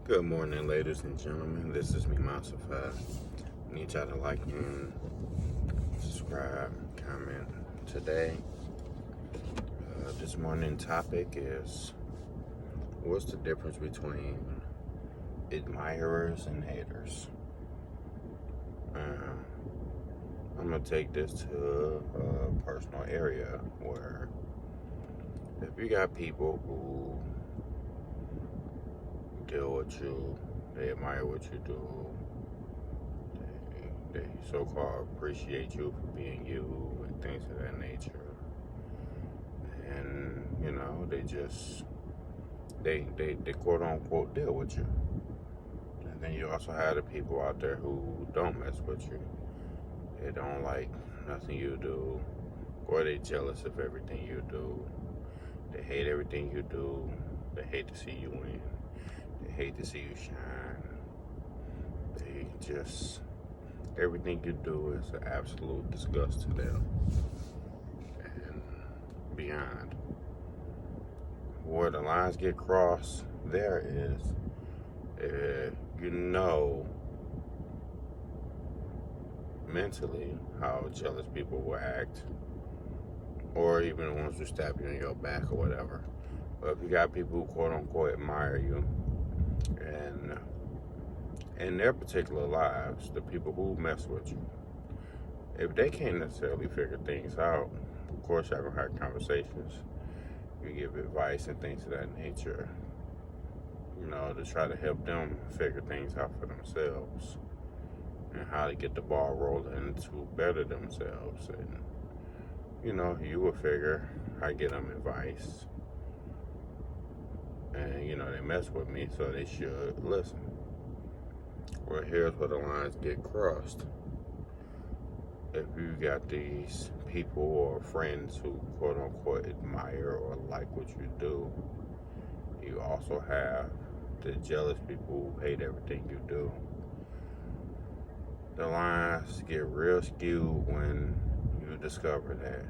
Good morning, ladies and gentlemen. This is me, Masafat. Need y'all to like and subscribe, comment. Today, this morning topic is what's the difference between admirers and haters? Uh, I'm gonna take this to a personal area where if you got people who deal with you, they admire what you do, they so-called appreciate you for being you and things of that nature. And, they quote unquote deal with you. And then you also have the people out there who don't mess with you. They don't like nothing you do, or they jealous of everything you do. They hate everything you do. They hate to see you win. They hate to see you shine. They just everything you do is an absolute disgust to them and beyond. Where the lines get crossed there is, you know mentally how jealous people will act, or even the ones who stab you in your back or whatever. But if you got people who quote unquote admire you, and in their particular lives, the people who mess with you, if they can't necessarily figure things out, of course y'all gonna have conversations. You give advice and things of that nature, to try to help them figure things out for themselves and how to get the ball rolling to better themselves. And, you will figure I get them advice. And, they mess with me, so they should listen. Well, here's where the lines get crossed. If you got these people or friends who quote unquote admire or like what you do, you also have the jealous people who hate everything you do. The lines get real skewed when you discover that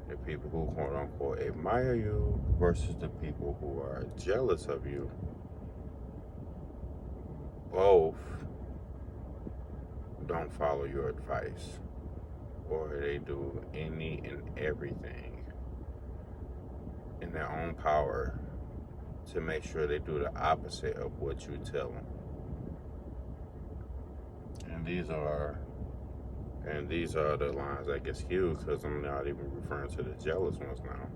the people who quote unquote admire you versus the people who are jealous of you, both don't follow your advice, or they do any and everything in their own power to make sure they do the opposite of what you tell them. And these are the lines that get skewed, because I'm not even referring to the jealous ones now.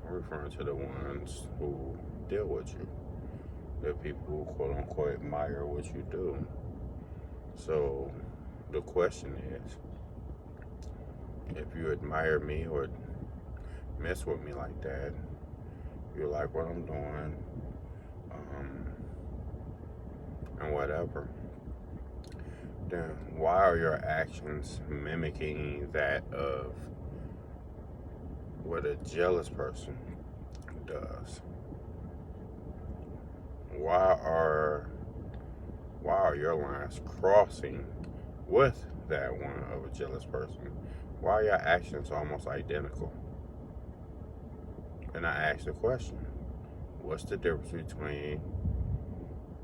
I'm referring to the ones who deal with you, the people who quote unquote admire what you do. So the question is, if you admire me or mess with me like that, you like what I'm doing, and whatever, then why are your actions mimicking that of what a jealous person does? Why are your lines crossing with that one of a jealous person? Why are your actions almost identical? And I ask the question, what's the difference between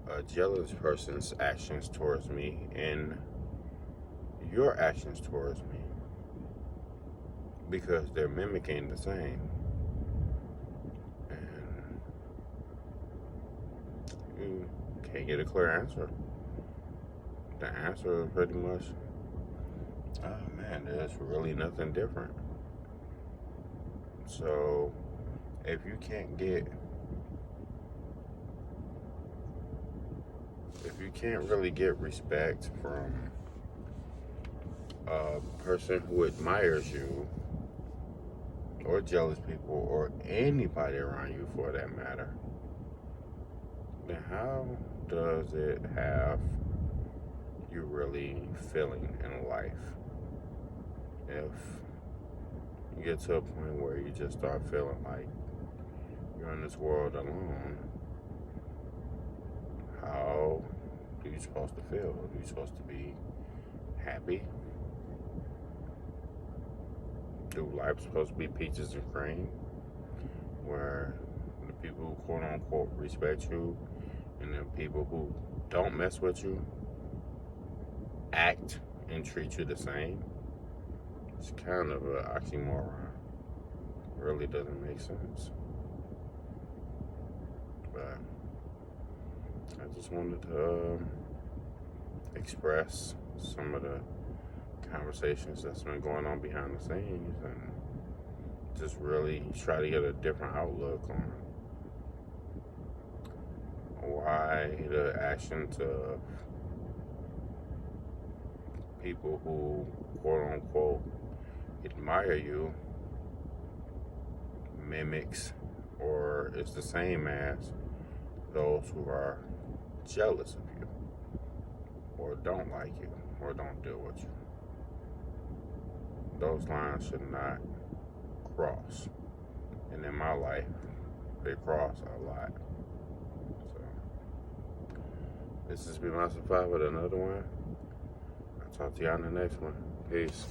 a jealous person's actions towards me and your actions towards me? Because they're mimicking the same. And you can't get a clear answer. The answer is pretty much, oh man, there's really nothing different. So if you can't really get respect from a person who admires you, or jealous people, or anybody around you for that matter, then how does it have you really feeling in life? If you get to a point where you just start feeling like you're in this world alone, how are you supposed to feel? Are you supposed to be happy? Do life supposed to be peaches and cream, where the people who quote unquote respect you And then people who don't mess with you act and treat you the same. It's kind of an oxymoron. Really doesn't make sense. But I just wanted to express some of the conversations that's been going on behind the scenes and just really try to get a different outlook on why the actions of people who quote unquote admire you mimics or is the same as those who are jealous of you or don't like you or don't deal with you. Those lines should not cross. And in my life, they cross a lot. So, this has been Master 5 with another one. I'll talk to y'all in the next one. Peace.